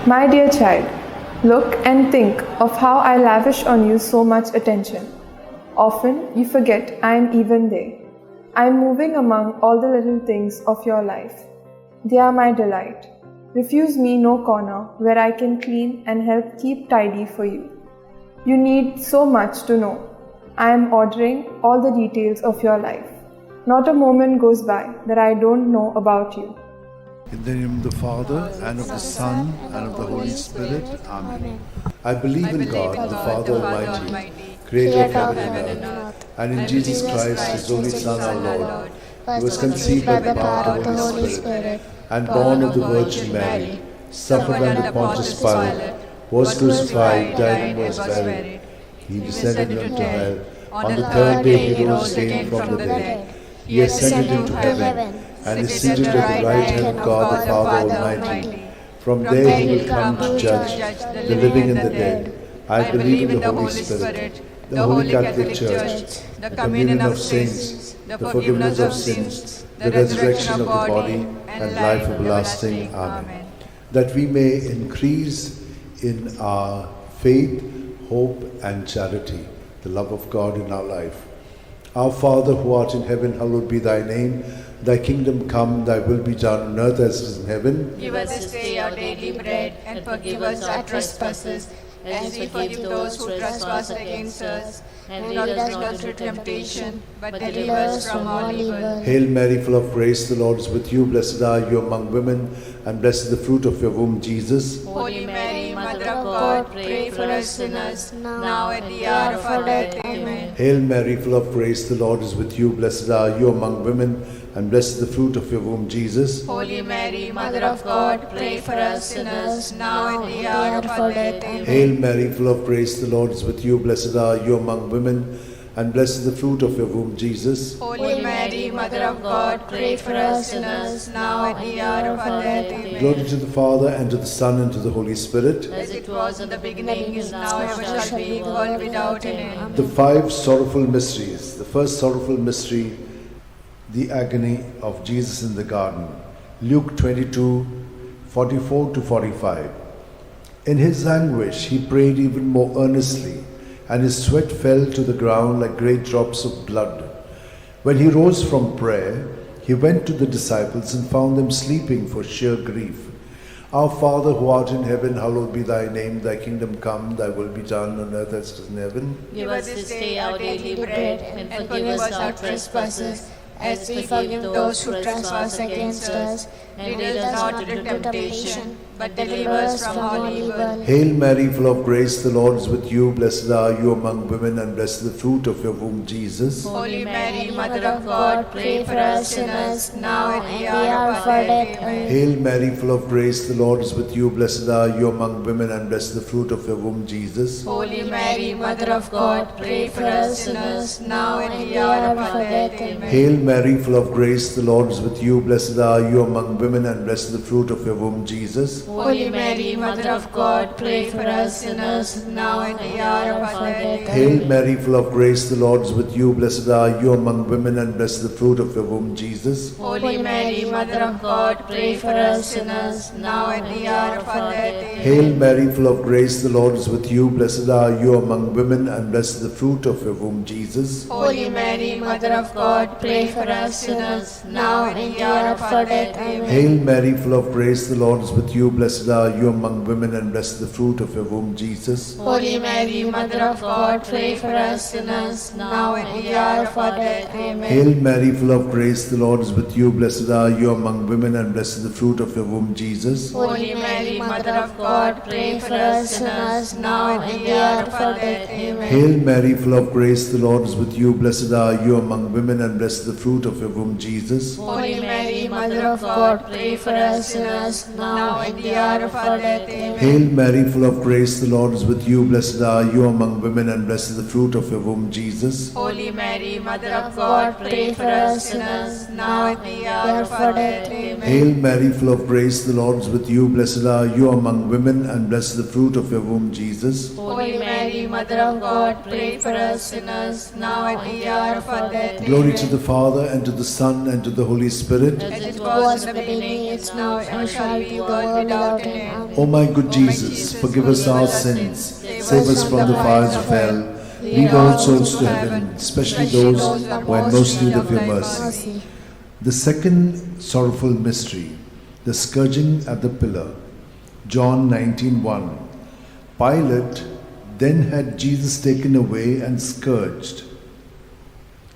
My dear child, look and think of how I lavish on you so much attention. Often you forget I am even there. I am moving among all the little things of your life. They are my delight. Refuse me no corner where I can clean and help keep tidy for you. You need so much to know. I am ordering all the details of your life. Not a moment goes by that I don't know about you. In the name of the Father, and of the Son, and of the Holy Spirit. Amen. I believe in God, the Father Almighty, creator of heaven and earth, and in Jesus Christ, his only Son, our Lord, who was conceived by the power of the Holy Spirit, and born of the Virgin Mary, suffered under Pontius Pilate, was crucified, died, and was buried. He descended into hell. On the third day he rose again from the dead. He ascended into heaven, and is seated at the right hand of God the Father Almighty. From there he will come to judge the living and the dead. I believe in the Holy Spirit, the Holy Catholic Church, the communion of saints, the forgiveness of sins, the resurrection of the body, and life everlasting. Amen. That we may increase in our faith, hope, and charity, the love of God in our life. Our Father who art in heaven, hallowed be thy name. Thy kingdom come, thy will be done on earth as it is in heaven. Give us this day our daily bread, and forgive us our trespasses, as we forgive those who trespass against us. And lead us not into temptation, but deliver us from all evil. Hail Mary, full of grace, the Lord is with you. Blessed are you among women, and blessed is the fruit of your womb, Jesus. Holy Mary, Mother of God, pray for us sinners, now and at the hour of our death. Amen. Hail Mary, full of grace, the Lord is with you. Blessed are you among women, and blessed is the fruit of your womb, Jesus. Holy Mary, Mother of God, pray for us sinners, now and at the hour of our death. Amen. Hail Mary, full of grace, the Lord is with you. Blessed are you among women, and blessed is the fruit of your womb, Jesus. Holy Mary, Mother of God, pray for us sinners, now and at the hour of our death. Amen. Glory to the Father, and to the Son, and to the Holy Spirit. As it was in the beginning, is now, ever shall be, world without end. The five sorrowful mysteries. The first sorrowful mystery, the agony of Jesus in the garden. Luke 22, 44 to 45. In his anguish, he prayed even more earnestly, and his sweat fell to the ground like great drops of blood. When he rose from prayer, he went to the disciples and found them sleeping for sheer grief. Our Father who art in heaven, hallowed be thy name. Thy kingdom come, thy will be done on earth as it is in heaven. Give us this day our daily bread, and forgive us our trespasses, as we forgive those who trespass against us. And lead us not into temptation, but deliver us from all evil. Hail Mary, full of grace, the Lord is with you. Blessed are you among women, and blessed is the fruit of your womb, Jesus. Holy Mary, Mother of God, pray for us sinners, now and at the hour of our death. Amen. Hail Mary, full of grace, the Lord is with you. Blessed are you among women, and blessed is the fruit of your womb, Jesus. Holy Mary, Mother of God, pray for us sinners, now and at the hour of our death. Amen. Hail Mary, full of grace, the Lord is with you. Blessed are you among women, and blessed is the fruit of your womb, Jesus. Holy Mary, Mother of God, pray for us sinners, now and at the hour of our death. Hail Mary, full of grace, the Lord is with you. Blessed are you among women, and blessed is the fruit of your womb, Jesus. Holy Mary, Mother of God, pray for us sinners, now and at the hour of our death. Hail Mary, full of grace, the Lord is with you. Blessed are you among women, and blessed is the fruit of your womb, Jesus. Holy Mary, Mother of God, pray for us sinners, now and at the hour of our death. Amen. Hail Mary, full of grace, the Lord is with you. Blessed are you among women, and blessed is the fruit of your womb, Jesus. Holy Mary, Mother of God, pray for us sinners, now and at the hour of our death. Amen. Hail Mary, full of grace, the Lord is with you. Blessed are you among women, and blessed is the fruit of your womb, Jesus. Holy Mary, Mother of God, pray for us sinners, now and at the hour of our death. Amen. Hail Mary, full of grace, the Lord is with you. Blessed are you among women, and blessed is the fruit of your womb, Jesus. Holy Mary, Mother of God, pray for us sinners, now and at the hour of our death. Amen. Hail Mary, full of grace, the Lord is with you. Blessed are you among women, and blessed is the fruit of your womb, Jesus. Holy Mary, Mother of God, pray for us sinners, now and at the hour of our death. Amen. Hail Mary, full of grace, the Lord is with you. Blessed are you among women, and blessed is the fruit of your womb, Jesus. Holy Mary, Mother Mother of God, pray for us sinners, now and at the hour of our death. Glory to the Father, and to the Son, and to the Holy Spirit. As it was in the beginning, it's now, and shall be, world without end. O my good Jesus, forgive us our sins, save us from the fires of hell, lead all souls to heaven, especially those who are in most need of your mercy. The second sorrowful mystery, the scourging at the pillar. John 19:1. Pilate then had Jesus taken away and scourged.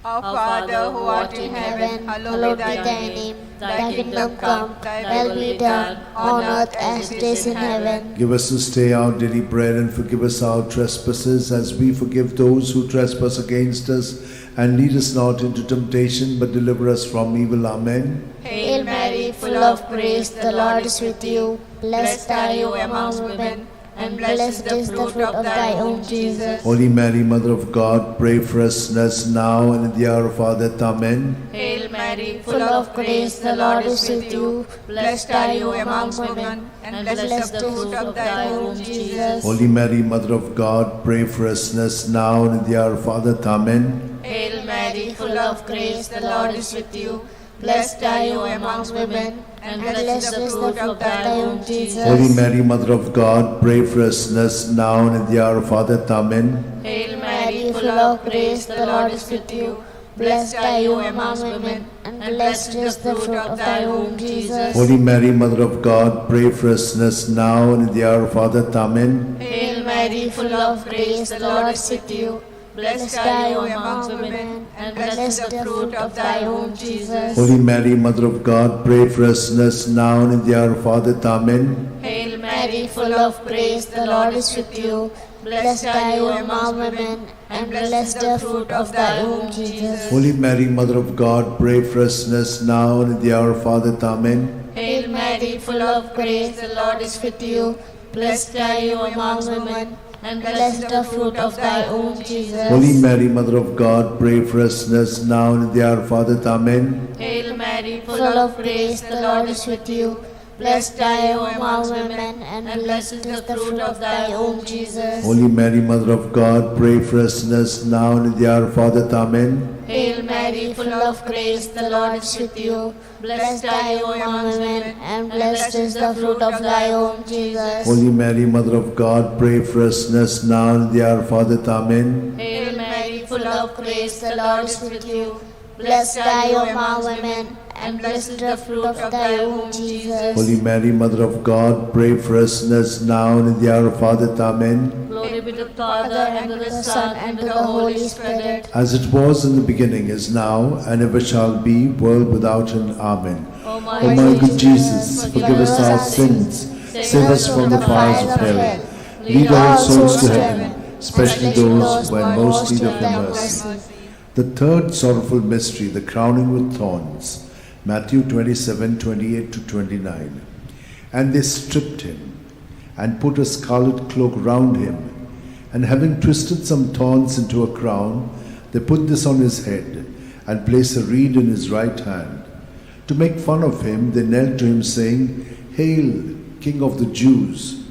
Our Father, who art in heaven, hallowed be thy name. Thy kingdom come, thy will be done, on earth as it is in heaven. Give us this day our daily bread, and forgive us our trespasses, as we forgive those who trespass against us. And lead us not into temptation, but deliver us from evil. Amen. Hail Mary, full of grace, the Lord is with you. Blessed are you among women, and blessed is the fruit of thy womb, Jesus. Holy Mary, Mother of God, pray for us sinners now and at the hour of our death. Amen. Hail Mary, Full of grace, the Lord is with you. Blessed are you among women, and blessed is the fruit of thy womb, Jesus. Holy Mary, Mother of God, pray for us sinners now and at the hour of our death. Amen. Hail Mary, full of grace, the Lord is with you. Blessed are you among women, and blessed is the fruit of thy womb, Jesus. Holy Mary, Mother of God, pray for us sinners now and at the hour of our death. Amen. Hail Mary, full of grace, the Lord is with you. Blessed are you among women, and blessed is the fruit of thy womb, Jesus. Holy Mary, Mother of God, pray for us sinners now and at the hour of our death. Amen. Hail Mary, full of grace, the Lord is with you. Blessed are you among women, and blessed is the fruit of thy womb, Jesus. Holy Mary, Mother of God, pray for us sinners now and at the hour of our death. Amen. Hail Mary, full of grace, the Lord is with you. Blessed are you among women, and blessed is the fruit of thy womb, Jesus. Holy Mary, Mother of God, pray for us sinners now and at the hour of our death. Amen. Hail Mary, full of grace, the Lord is with you. Blessed are you among women, and blessed is the fruit of thy womb, Jesus. Holy Mary, Mother of God, pray for us sinners now and at the hour of our death. Amen. Hail Mary, Full of grace, the Lord is with you. Blessed are you among women, and blessed is the fruit of thy womb, Jesus. Holy Mary, Mother of God, pray for us sinners now and at the hour of our death. Amen. Hail Mary, full of grace, the Lord is with you. Blessed are you among women, and blessed is the fruit of thy womb, Jesus. Holy Mary, Mother of God, pray for us sinners now and at the hour of our death. Amen. Hail Mary, full of grace, the Lord is with you. Blessed are you among women, and blessed is the fruit of thy womb, Jesus. Holy Mary, Mother of God, pray for us sinners now and at the hour of our death. Amen. Glory be to the Father, and to the Son, and to the Holy Spirit. As it was in the beginning, is now, and ever shall be, world without end. Amen. O my good Jesus, forgive us our sins, save us from the fires of hell, lead all souls to heaven, especially those who are in most need of your mercy. The third sorrowful mystery, the crowning with thorns. Matthew 27:28-29. And they stripped him, and put a scarlet cloak round him, and having twisted some thorns into a crown, they put this on his head, and placed a reed in his right hand. To make fun of him, they knelt to him, saying, Hail, King of the Jews!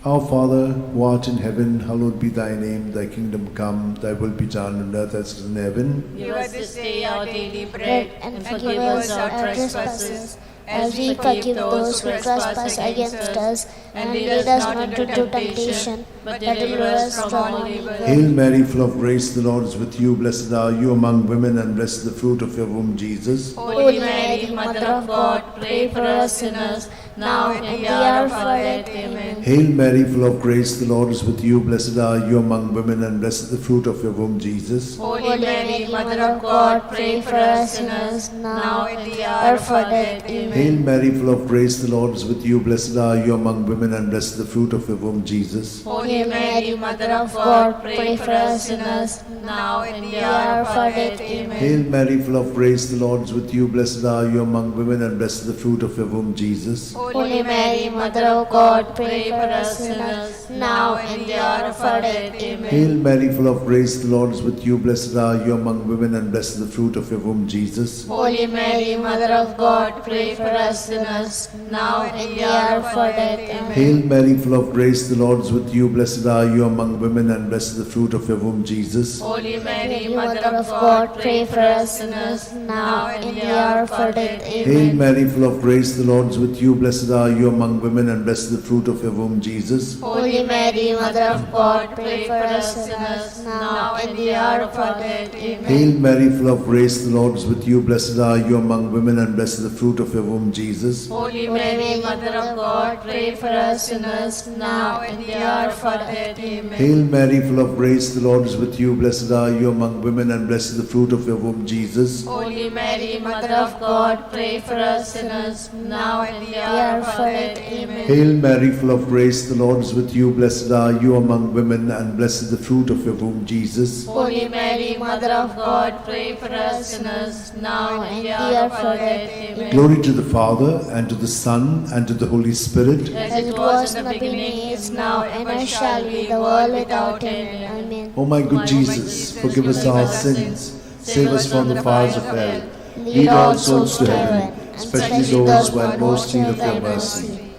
Our Father, who art in heaven, hallowed be thy name. Thy kingdom come, thy will be done on earth as it is in heaven. Give us this day our daily bread, and forgive us our trespasses, as we forgive those who trespass against us. And lead us not into temptation, but deliver us from evil. Hail Mary, full of grace, the Lord is with you. Blessed are you among women, and blessed is the fruit of your womb, Jesus. Holy Mary, Mother of God, pray for us sinners, now and at the hour of our death. Amen. Hail Mary, full of grace, the Lord is with you. Blessed are you among women, and blessed is the fruit of your womb, Jesus. Holy Mary, Mother of God, pray for us sinners, now and at the hour of our death. Amen. Hail Mary, full of grace, the Lord is with you. Blessed are you among women, and blessed is the fruit of your womb, Jesus. Holy Mary, Mother of God, pray for us sinners, now and at the hour of our death. Amen. Hail Mary, full of grace, the Lord is with you. Blessed are you among women, and blessed is the fruit of your womb, Jesus. Holy Mary, Mother of God, pray for us sinners, now and the hour of our death. Amen. Hail Mary, full of grace, the Lord is with you. Blessed are you among women, and blessed is the fruit of your womb, Jesus. Holy Mary, Mother of God, pray for us sinners, now and the hour of our death. Amen. Hail Mary, full of grace, the Lord is with you. Blessed are you among women, and blessed is the fruit of your womb, Jesus. Holy Mary, Mother of God, pray for us sinners, now and the hour of our death. Hail Amen. Mary, full of grace, the Lord is with you. Blessed are you among women, and blessed is the fruit of your womb, Jesus. Holy Mary, Mother of God, pray for us sinners, now and the hour of our death. Amen. Hail Mary, full of grace, the Lord is with you. Blessed are you among women, and blessed is the fruit of your womb, Jesus. Holy Mary, Mother of God, pray for us sinners, now and the hour of our death. Amen. Hail Mary, full of grace, the Lord is with you. Blessed are you among women, and blessed is the fruit of your womb, Jesus. Holy Mary, Mother of God, pray for us sinners, now and the hour of our death. Amen. Hail Mary, full of grace, the Lord is with you. Blessed are you among women, and blessed is the fruit of your womb, Jesus. Holy Mary, Mother of God, pray for us sinners, now and the hour of our death. Amen. Glory to the Father, and to the Son, and to the Holy Spirit. As it was in the beginning, is now, and ever shall be, the world without end. Amen. O my good Jesus, forgive us our sins, save us from the fires of hell, lead all souls to heaven, especially those who are in most need of your mercy.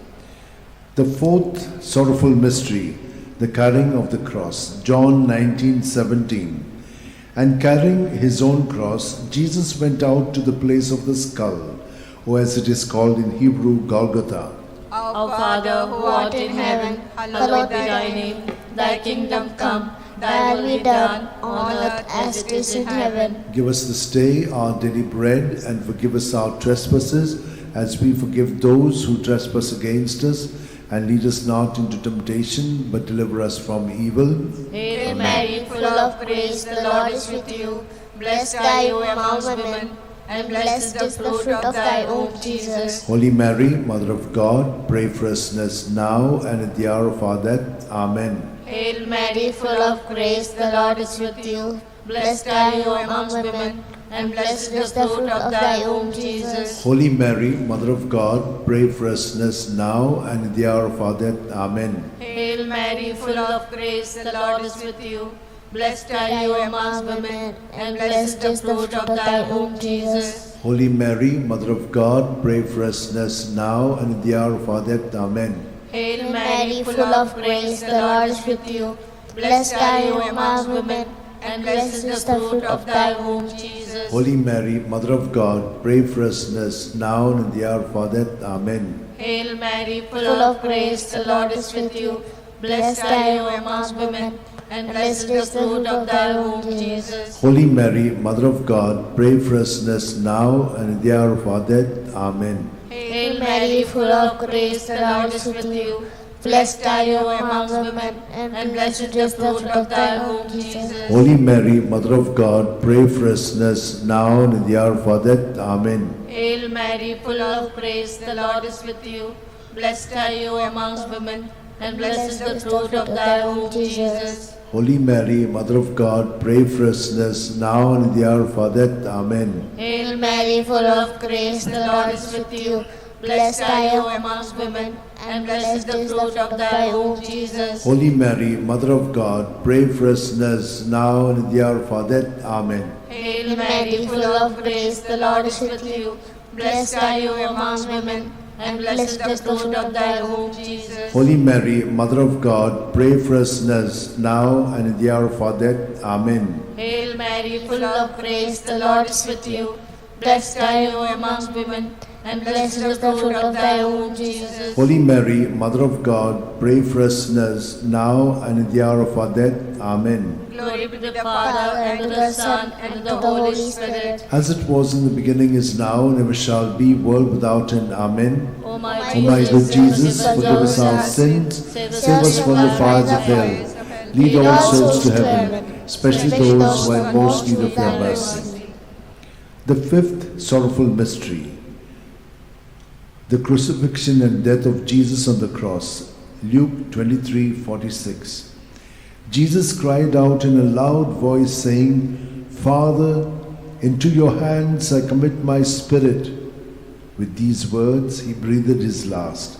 The fourth sorrowful mystery, the carrying of the cross. John 19:17. And carrying his own cross, Jesus went out to the place of the skull, or as it is called in Hebrew, Golgotha. Our Father, who art in heaven, hallowed be thy name. Thy kingdom come, thy will be done, on earth as it is in heaven. Give us this day our daily bread, and forgive us our trespasses, as we forgive those who trespass against us. And lead us not into temptation, but deliver us from evil. Hail Mary, full of grace, the Lord is with you. Blessed are you among women, and blessed is the fruit of thy womb, Jesus. Holy Mary, Mother of God, pray for us sinners now and at the hour of our death. Amen. Hail Mary, full of grace, the Lord is with you. Blessed are you among women, and blessed is the fruit of thy womb, Jesus. Holy Mary, Mother of God, pray for us sinners now and at the hour of our death. Amen. Hail Mary, full of grace, the Lord is with you. Blessed are you among women, and blessed is the fruit of thy womb, Jesus. Holy Mary, Mother of God, pray for us sinners now and at the hour of our death. Amen. Hail Mary, full of grace, the Lord is with you. Blessed are you among women, and blessed is the fruit of thy womb, Jesus. Holy Mary, Mother of God, pray for us sinners now and at the hour of our death. Amen. Hail Mary, full of grace, the Lord is with you. Blessed are you among women, and blessed is the fruit of thy womb, Jesus. Holy Mary, Mother of God, pray for us sinners now and at the hour of our death. Amen. Hail Mary, full of grace, the Lord is with you. Blessed are you among women, and blessed is the fruit of thy womb, Jesus. Holy Mary, Mother of God, pray for us sinners now and at the hour of our death. Amen. Hail Mary, full of grace, the Lord is with you. Blessed are you amongst women, and blessed is the fruit of thy womb, Jesus. Holy Mary, Mother of God, pray for us sinners now and at the hour of our death. Amen. Hail Mary, full of grace, the Lord is with you. Blessed are you amongst women, and blessed is the fruit of thy womb, Jesus. Holy Mary, Mother of God, pray for us sinners now and at the hour of our death. Amen. Hail Mary, full of grace, the Lord is with you. Blessed are you amongst women, and blessed is the fruit of thy womb, Jesus. Holy Mary, Mother of God, pray for us sinners now and at the hour of our death. Amen. Hail Mary, full of grace, the Lord is with you. Blessed are you amongst women, and blessed is the fruit of thy womb, Jesus. Holy Mary, Mother of God, pray for us sinners now and at the hour of our death. Amen. Glory to the Father, and to the Son, and to the Holy Spirit. As it was in the beginning, is now, and ever shall be, world without end. Amen. O my good Jesus, forgive us our sins, save us from the fires of hell, lead all souls to heaven, especially those who are in most need of your mercy. The fifth sorrowful mystery, the crucifixion and death of Jesus on the cross. Luke 23:46. Jesus cried out in a loud voice, saying, Father, into your hands I commit my spirit. With these words he breathed his last.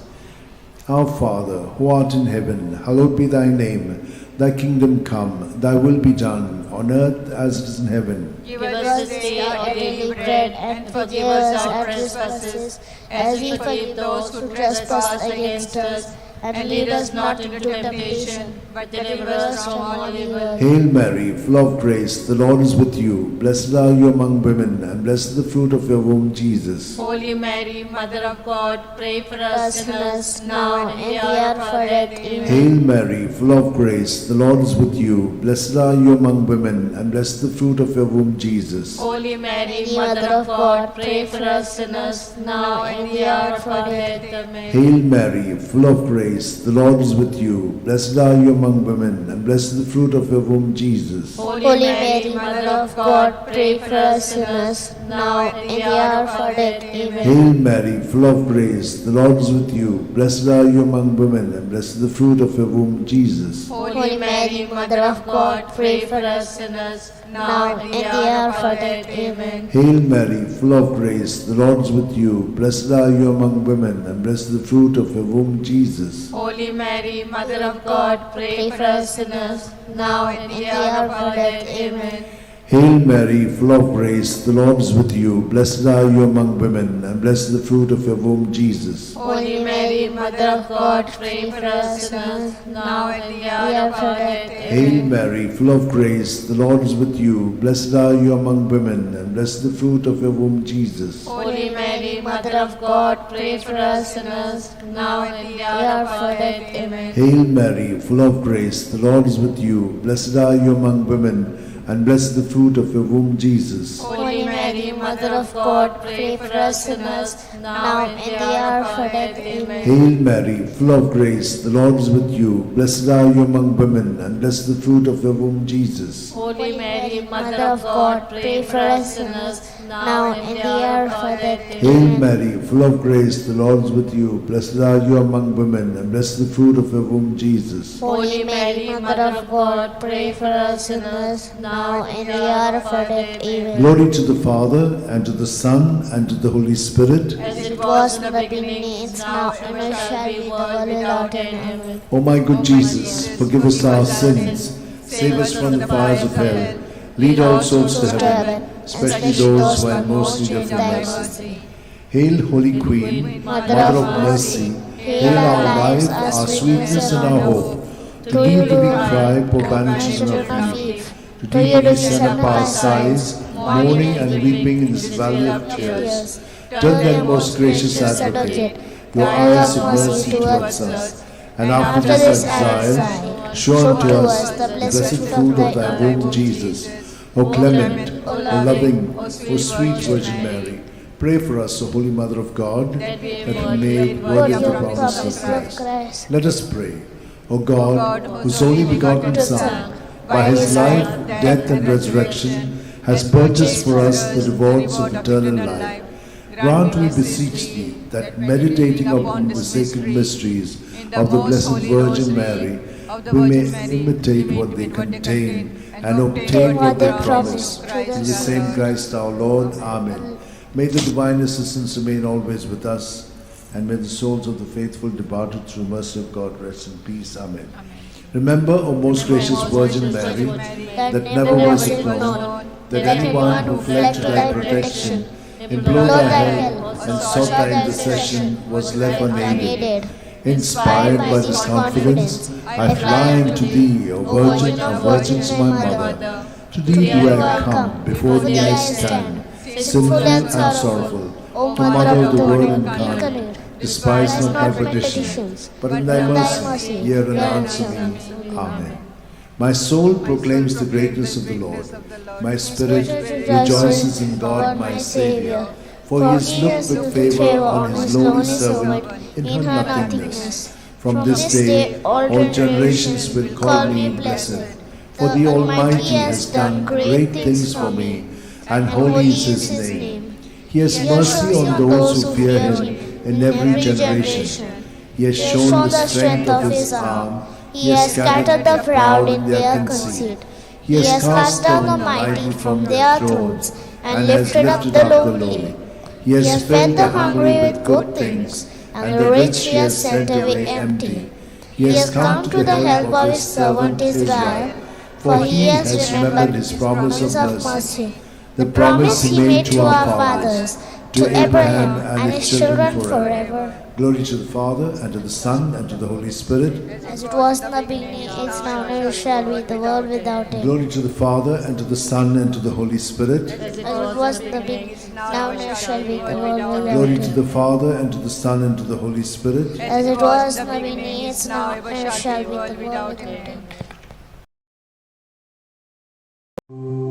Our Father, who art in heaven, hallowed be thy name. Thy kingdom come, thy will be done, on earth as it is in heaven. Give us this day our daily bread, and forgive us our trespasses, as we forgive those who trespass against us. And lead us not into temptation, but deliver us from all evil. Hail Mary, full of grace, the Lord is with you. Blessed are you among women, and blessed is the fruit of your womb, Jesus. Holy Mary, Mother of God, pray for us sinners, now and in the hour of our death. Amen. Hail Mary, full of grace, the Lord is with you. Blessed are you among women, and blessed is the fruit of your womb, Jesus. Holy Mary, Mother of God, pray for us sinners, now and in the hour of our death. Amen. Hail Mary, full of grace, the Lord is with you. Blessed are you among women, and blessed is the fruit of your womb, Jesus. Holy Mary, Mother of God, pray for us sinners, now and in the hour of our death. Amen. Hail Mary, full of grace, the Lord is with you. Blessed are you among women, and blessed is the fruit of your womb, Jesus. Holy Mary, Mother of God, pray for us sinners, now and in the hour of our death. Amen. Hail Mary, full of grace, the Lord is with you. Blessed are you among women, and blessed is the fruit of your womb, Jesus. Holy Mary, Mother of God, pray for us sinners, now and in the hour of our death. Amen. Hail Mary, full of grace, the Lord is with you. Blessed are you among women, and blessed is the fruit of your womb, Jesus. Holy Mary, Mother of God, pray for us sinners, now and in the hour of our death. Hail Mary, full of grace, the Lord is with you. Blessed are you among women, and blessed is the fruit of your womb, Jesus. Holy Mary, Mother of God, pray for us sinners, now and in the hour of our death. Amen. Hail Mary, full of grace, the Lord is with you. Blessed are you among women, and blessed is the fruit of your womb, Jesus. Holy Mary, Mother of God, pray for us sinners, now and in the hour of our death. Amen. Hail Mary, full of grace, the Lord is with you. Blessed are you among women, and blessed is the fruit of your womb, Jesus. Holy Mary, Mother of God, pray for us sinners, now and in the hour of our death. Hail Mary, full of grace, the Lord is with you. Blessed are you among women, and blessed is the fruit of your womb, Jesus. Holy Mary, Mother of God, pray for us sinners, now and in the hour of our death. Amen. Glory to the Father, and to the Son, and to the Holy Spirit. As it was in the beginning, is now, and ever shall be, world without end. Amen. O my good Jesus, forgive us our sins, save us from the fires of hell, lead all souls to heaven, especially those who are in most need of your mercy. Hail, Holy Queen, Mother of mercy, hail our life, our sweetness, and our hope. To thee do we cry, poor banished children of Eve. To thee do we send up our sighs, mourning and weeping in this valley of tears. Turn then, most gracious Advocate, your eyes of mercy towards us, and after this exile, show unto us the blessed fruit of thy womb, Jesus. O clement, O loving, O sweet Virgin Mary, pray for us, O Holy Mother of God, that we may be worthy of the promise of Christ. Let us pray. O God, whose only begotten Son, by his life, death, and resurrection, has purchased for us the rewards of eternal life, grant, we beseech thee, that meditating upon the sacred mysteries of the Blessed Virgin Mary, we may imitate what they contain and obtain what they promise. Through the same Christ our Lord. Amen. May the divine assistance remain always with us, and may the souls of the faithful departed through mercy of God rest in peace. Amen. Remember, O most gracious Virgin Mary, that never was it known that anyone who fled to thy protection, implored thy help, and sought thy intercession was left unaided. Inspired by this confidence, I fly unto thee, O Virgin of Virgins, my Mother. To thee do I come, before thee I stand, sinful and sorrowful. O Mother of the Word incarnate, despise not my petitions, but in thy mercy hear and answer me. Amen. My soul proclaims the greatness of the Lord. My spirit rejoices in God my Saviour, for he has looked with favour on his lowly servant in her nothingness. From this day all generations will call me blessed, for the Almighty has done great things for me, and holy is his name. He has mercy on those who fear him in every generation. He has shown the strength of his arm. He has scattered the proud in their conceit. He has cast down the mighty from their thrones, and lifted up the lowly. He He has filled the hungry with good things, and the rich He has sent away empty. He has come to the help of His servant Israel, for He has remembered His promise of mercy, the promise He made to our fathers, to Abraham and his children forever. Glory to the Father, and to the Son, and to the Holy Spirit. As it was in the beginning, is now, and ever shall be, the world without end. Glory to the Father, and to the Son, and to the Holy Spirit. As it was in the beginning, now, and ever shall be, the world without Glory end. to the Father, and to the Son, and to the Holy Spirit. As it was in the beginning, is now, and ever shall be, the world without end.